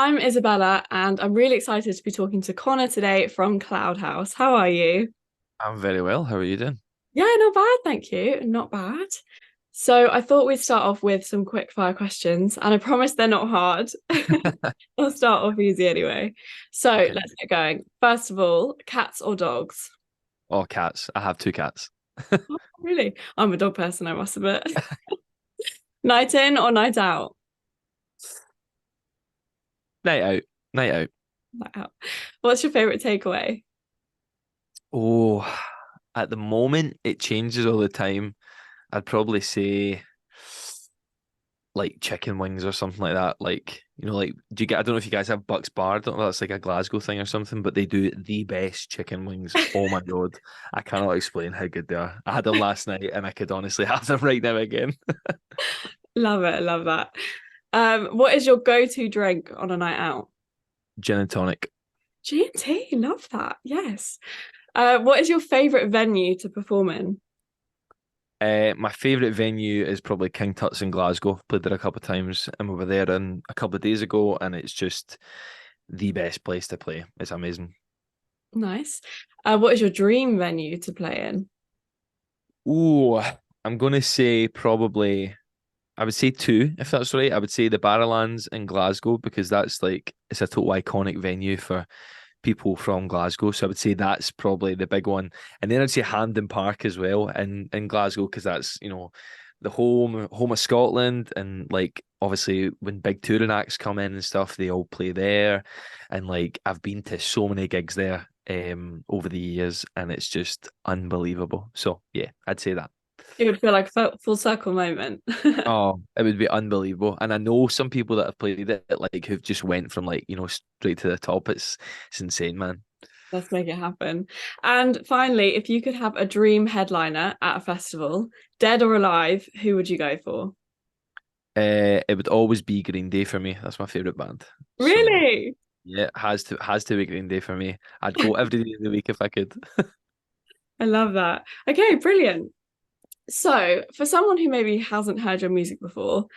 I'm Isabella, and I'm really excited to be talking to Connor today from Cloud House. How are you? I'm very well. How are you doing? Yeah, not bad, thank you. Not bad. So I thought we'd start off with some quick fire questions, and I promise they're not hard. I'll start off easy anyway. So Okay. let's get going. First of all, cats or dogs? Oh, cats. I have two cats. Oh, really? I'm a dog person, I must admit. Night in or night out? Night out. Night out. Night out. What's your favorite takeaway? Oh, at the moment it changes all the time. I'd probably say like chicken wings or something like that. Like, like do you get I don't know if you guys have Bucks Bar. I don't know if that's like a Glasgow thing or something, but they do the best chicken wings. Oh my God. I cannot explain how good they are. I had them last night and I could honestly have them right now again. Love it, love that. What is your go-to drink on a night out? Gin and tonic. G&T, love that. Yes. What is your favorite venue to perform in? My favourite venue is probably King Tut's in Glasgow. Played there a couple of times, and we were there a couple of days ago, and it's just the best place to play. It's amazing. Nice. What is your dream venue to play in? Ooh, I'm gonna say probably I would say two, if that's right. I would say the Barrowlands in Glasgow because that's like it's a total iconic venue for people from Glasgow. So I would say that's probably the big one. And then I'd say Hampden Park as well in Glasgow because that's, the home of Scotland and like obviously when big touring acts come in and stuff, they all play there. And like I've been to so many gigs there over the years and it's just unbelievable. So yeah, I'd say that. It would feel like a full circle moment. Oh, it would be unbelievable. And I know some people that have played it, like who've just went from like, straight to the top. It's insane, man. Let's make it happen. And finally, if you could have a dream headliner at a festival, dead or alive, who would you go for? It would always be Green Day for me. That's my favorite band. So Really? yeah, it has to be Green Day for me. I'd go every day of the week if I could. I love that. Okay, brilliant. So, for someone who maybe hasn't heard your music before,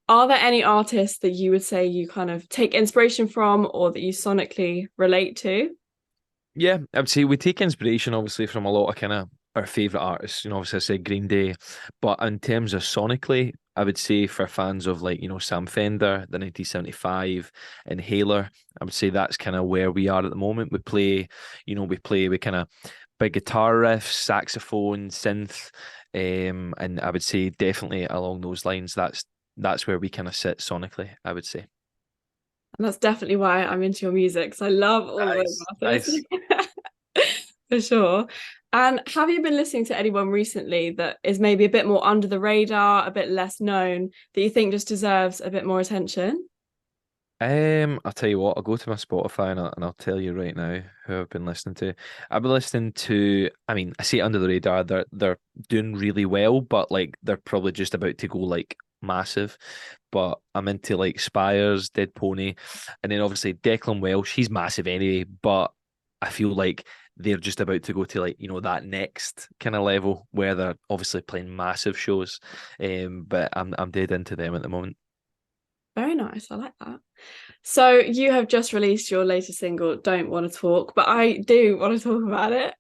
are there any artists that you would say you kind of take inspiration from or that you sonically relate to? Yeah, I would say we take inspiration obviously from a lot of kind of our favorite artists. Obviously I said Green Day, but in terms of sonically, I would say for fans of like Sam Fender, the 1975 Inhaler, I would say that's kind of where we are at the moment. We kind of big guitar riffs, saxophone, synth, and I would say definitely along those lines. That's where we kind of sit sonically. I would say. And that's definitely why I'm into your music because I love all of those Nice, artists nice. for sure. And have you been listening to anyone recently that is maybe a bit more under the radar, a bit less known, that you think just deserves a bit more attention? I'll tell you what, I'll go to my Spotify and I'll tell you right now who I've been listening to. I've been listening to, I mean, I see it under the radar, they're doing really well, but like they're probably just about to go like massive. But I'm into like Spires, Dead Pony, and then obviously Declan Welsh, he's massive anyway, but I feel like they're just about to go to like, that next kind of level where they're obviously playing massive shows. But I'm dead into them at the moment. Very nice. I like that. So you have just released your latest single, Don't Want to Talk, but I do want to talk about it.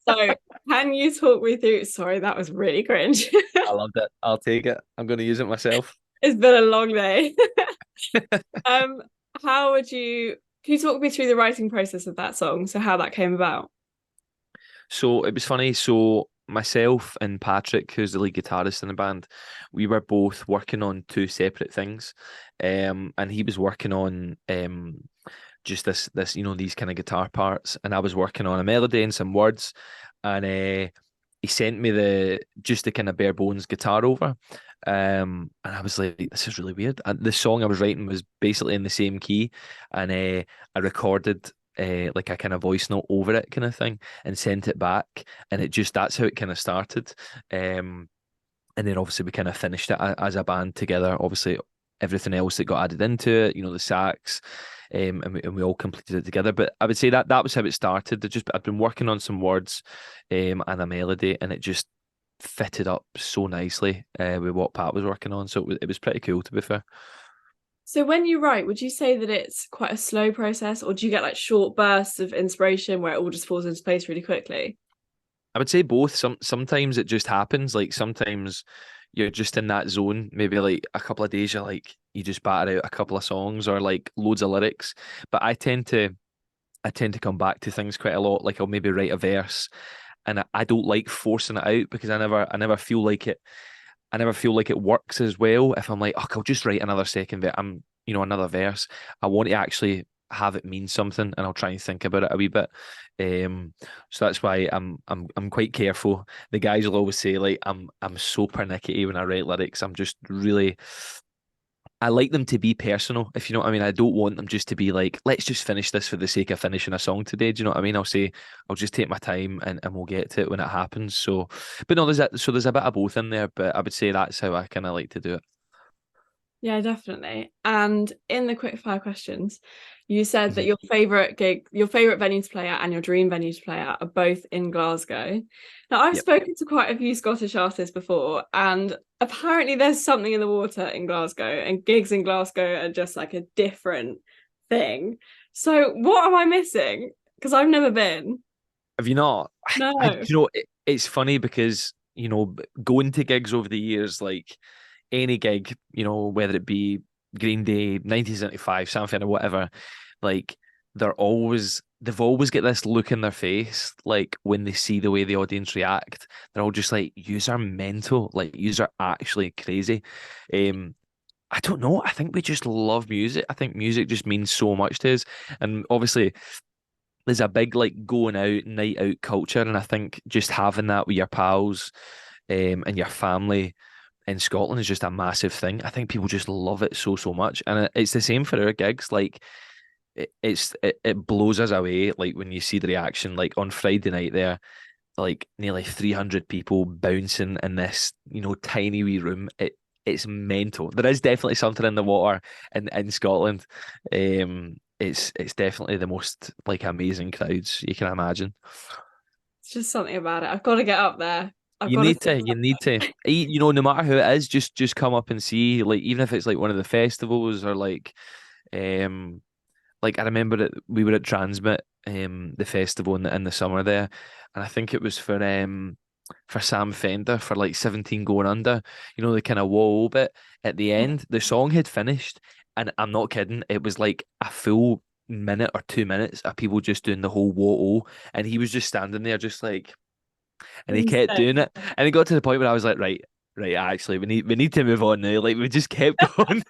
So can you talk me through? Sorry, that was really cringe. I loved it. I'll take it. I'm going to use it myself. It's been a long day. Um, how would can you talk me through the writing process of that song? So how that came about? So it was funny. So myself and Patrick, who's the lead guitarist in the band, we were both working on two separate things. And he was working on just this these kind of guitar parts, and I was working on a melody and some words, and he sent me the kind of bare bones guitar over. And I was like, this is really weird. And the song I was writing was basically in the same key, and I recorded like a kind of voice note over it, kind of thing, and sent it back. And that's how it kind of started. And then obviously we kind of finished it as a band together. Obviously, everything else that got added into it, the sax, and we all completed it together. But I would say that was how it started. I'd been working on some words, and a melody, and it just fitted up so nicely with what Pat was working on. So it was pretty cool, to be fair. So when you write, would you say that it's quite a slow process, or do you get like short bursts of inspiration where it all just falls into place really quickly? I would say both. Sometimes it just happens. Like sometimes you're just in that zone. Maybe like a couple of days, you're like you just batter out a couple of songs or like loads of lyrics. But I tend to come back to things quite a lot. Like I'll maybe write a verse, and I don't like forcing it out because I never feel like it. I never feel like it works as well if I'm like, oh, I'll just write another second bit. Another verse. I want to actually have it mean something, and I'll try and think about it a wee bit. So that's why I'm quite careful. The guys will always say like I'm so pernickety when I write lyrics. I'm just really. I like them to be personal, if you know what I mean. I don't want them just to be like, let's just finish this for the sake of finishing a song today. Do you know what I mean? I'll say, I'll just take my time and we'll get to it when it happens. So, but no, there's a bit of both in there, but I would say that's how I kind of like to do it. Yeah, definitely. And in the quick fire questions, you said that Mhm. your favorite gig, your favorite venue to play at, and your dream venue to play at are both in Glasgow. Now, I've Yep. spoken to quite a few Scottish artists before, and apparently there's something in the water in Glasgow, and gigs in Glasgow are just like a different thing. So, what am I missing? Because I've never been. Have you not? No. It's funny because, going to gigs over the years, like any gig, whether it be Green Day, 1975, something or whatever, like they've always got this look in their face, like when they see the way the audience react, they're all just like, "Yous are mental, like yous are actually crazy." Um, I don't know. I think we just love music. I think music just means so much to us, and obviously there's a big like going out, night out culture, and I think just having that with your pals, and your family in Scotland is just a massive thing. I think people just love it so much, and it's the same for our gigs. Like it blows us away. Like when you see the reaction, like on Friday night there, like nearly 300 people bouncing in this, tiny wee room. It's mental. There is definitely something in the water in Scotland. It's definitely the most like amazing crowds you can imagine. It's just something about it. I've got to get up there. I've You got to need see to, you need to, no matter who it is, just come up and see. Like even if it's like one of the festivals or um, like I remember that we were at Transmit, the festival in the summer there, and I think it was for Sam Fender for like 17 going under, the kind of whoa bit at the end. The song had finished, and I'm not kidding, it was like a full minute or 2 minutes of people just doing the whole whoa, and he was just standing there just like, and he kept insane. doing it, and it got to the point where I was like, right, right, actually, we need to move on now. Like we just kept going.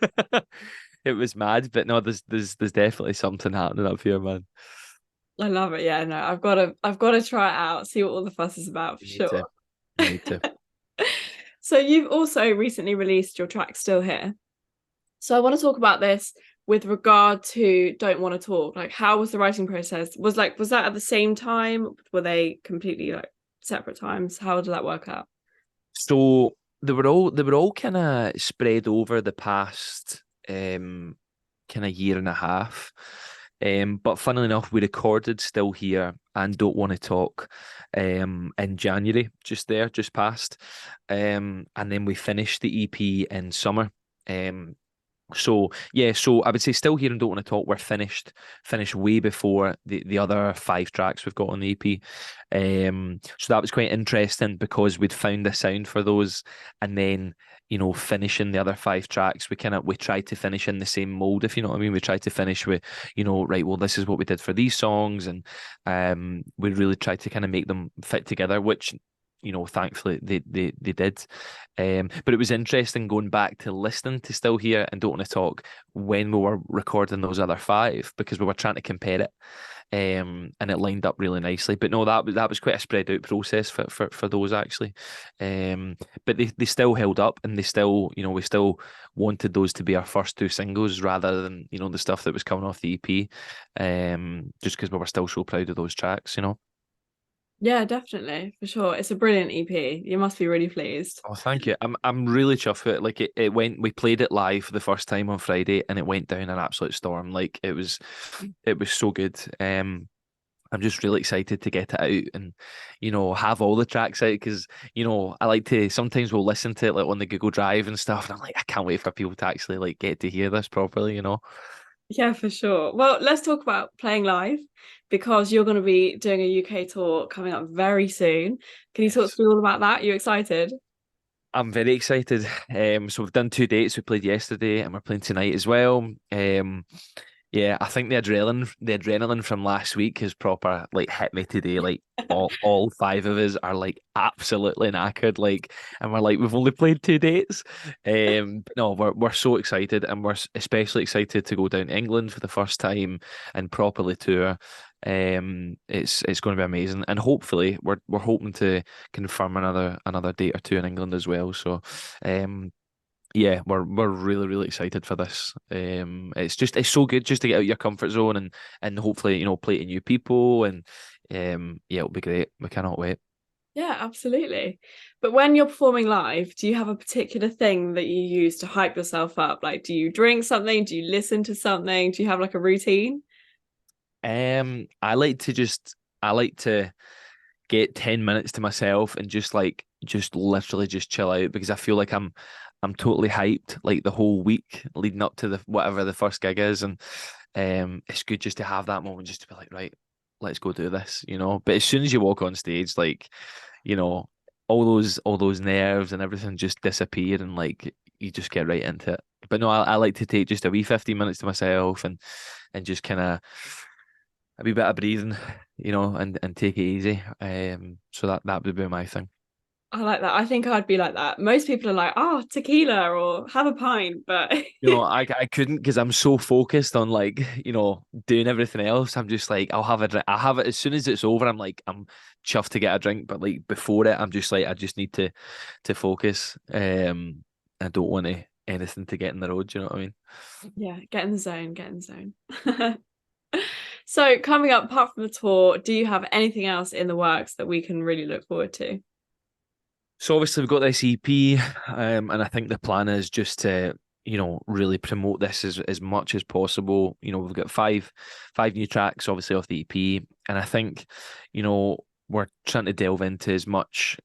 It was mad, but no, there's definitely something happening up here, man. I love it. Yeah, no, I've got to try it out, see what all the fuss is about for You need to. sure. You need to. So you've also recently released your track Still Here. So I want to talk about this with regard to Don't Want to Talk. Like how was the writing process? Was that at the same time? Were they completely like separate times? How did that work out? So they were all kind of spread over the past kind of year and a half. But funnily enough, we recorded Still Here and Don't Want to Talk in January, just past. And then we finished the EP in summer. So yeah, so I would say Still Here and Don't Want to Talk were finished way before the other five tracks we've got on the EP. So that was quite interesting because we'd found the sound for those, and then finishing the other five tracks, we tried to finish in the same mold, if you know what I mean. We tried to finish with, right, well, this is what we did for these songs, and we really tried to kind of make them fit together, which thankfully they did. But it was interesting going back to listening to Still Here and Don't Want to Talk when we were recording those other five because we were trying to compare it. And it lined up really nicely. But no, that was quite a spread out process for those actually. But they still held up, and they still, we still wanted those to be our first two singles rather than, the stuff that was coming off the EP. Just because we were still so proud of those tracks. Yeah, definitely, for sure. It's a brilliant EP. You must be really pleased. Oh, thank you. I'm really chuffed with it. Like we played it live for the first time on Friday, and it went down an absolute storm. Like it was so good. I'm just really excited to get it out and, have all the tracks out because, I like to sometimes we'll listen to it like on the Google Drive and stuff. And I'm like, I can't wait for people to actually like get to hear this properly. Yeah, for sure. Well, let's talk about playing live because you're going to be doing a UK tour coming up very soon. Can you talk Yes. to me all about that? You excited? I'm very excited. So we've done two dates. We played yesterday and we're playing tonight as well. Yeah, I think the adrenaline from last week has proper like hit me today. Like all five of us are like absolutely knackered. Like, and we're like, we've only played two dates. But no, we're so excited, and we're especially excited to go down to England for the first time and properly tour. It's going to be amazing, and hopefully we're hoping to confirm another date or two in England as well. So, yeah, we're really really excited for this. It's so good just to get out of your comfort zone and hopefully play to new people and yeah, it'll be great. We cannot wait. Yeah, absolutely. But when you're performing live, do you have a particular thing that you use to hype yourself up? Like, do you drink something? Do you listen to something? Do you have like a routine? I like to get 10 minutes to myself and just literally just chill out because I feel like I'm totally hyped like the whole week leading up to the whatever the first gig is, and it's good just to have that moment just to be like, right, let's go do this. But as soon as you walk on stage, like, you know all those nerves and everything just disappear, and like you just get right into it. But no, I like to take just a wee 15 minutes to myself and just kind of a wee bit of breathing, and take it easy. So that would be my thing. I like that. I think I'd be like that. Most people are like, oh, tequila or have a pint, but I couldn't because I'm so focused on like, doing everything else. I'm just like, I'll have a drink. I'll have it as soon as it's over. I'm like, I'm chuffed to get a drink, but like before it, I'm just like, I just need to focus. I don't want anything to get in the road. Do you know what I mean? yeah, get in the zone, get in the zone. So coming up, apart from the tour, do you have anything else in the works that we can really look forward to? So obviously we've got this EP, and I think the plan is just to, really promote this as much as possible. We've got five new tracks, obviously off the EP, and I think, we're trying to delve into as much,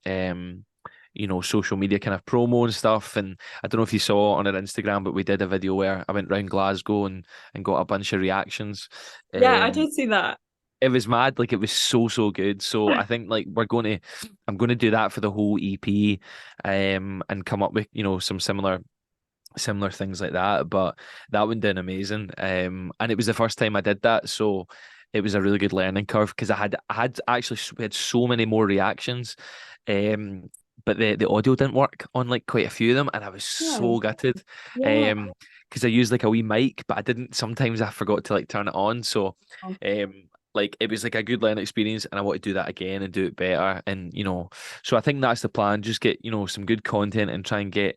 social media kind of promo and stuff. And I don't know if you saw on our Instagram, but we did a video where I went round Glasgow and got a bunch of reactions. Yeah, I Um, did see that. it was mad, like it was so good. So I think like I'm gonna do that for the whole EP, and come up with some similar things like that. But that one did amazing, and it was the first time I did that, so it was a really good learning curve because I had actually we had so many more reactions, but the audio didn't work on like quite a few of them, and I was Oh, so gutted, yeah. um, because I used like a wee mic, but I didn't. Sometimes I forgot to like turn it on, so like it was like a good learning experience, and I want to do that again and do it better, and so I think that's the plan. Just get some good content and try and get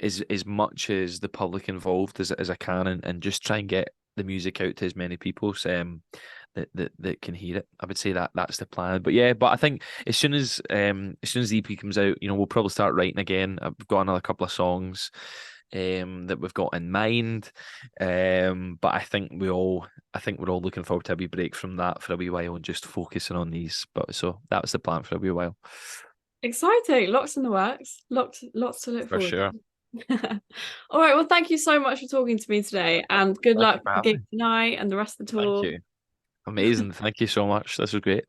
as much as the public involved as I can, and just try and get the music out to as many people that can hear it. I would say that's the plan. But yeah, but I think as soon as the EP comes out, we'll probably start writing again. I've got another couple of songs that we've got in mind. But I think we're all looking forward to a wee break from that for a wee while and just focusing on these. But so that was the plan for a wee while. Exciting. Lots in the works. Lots to look For forward sure. to. All right. Well, thank you so much for talking to me today and good Thank you luck for for the having gig me. tonight and the rest of the Thank tour. you. Amazing. Thank you so much. This was great.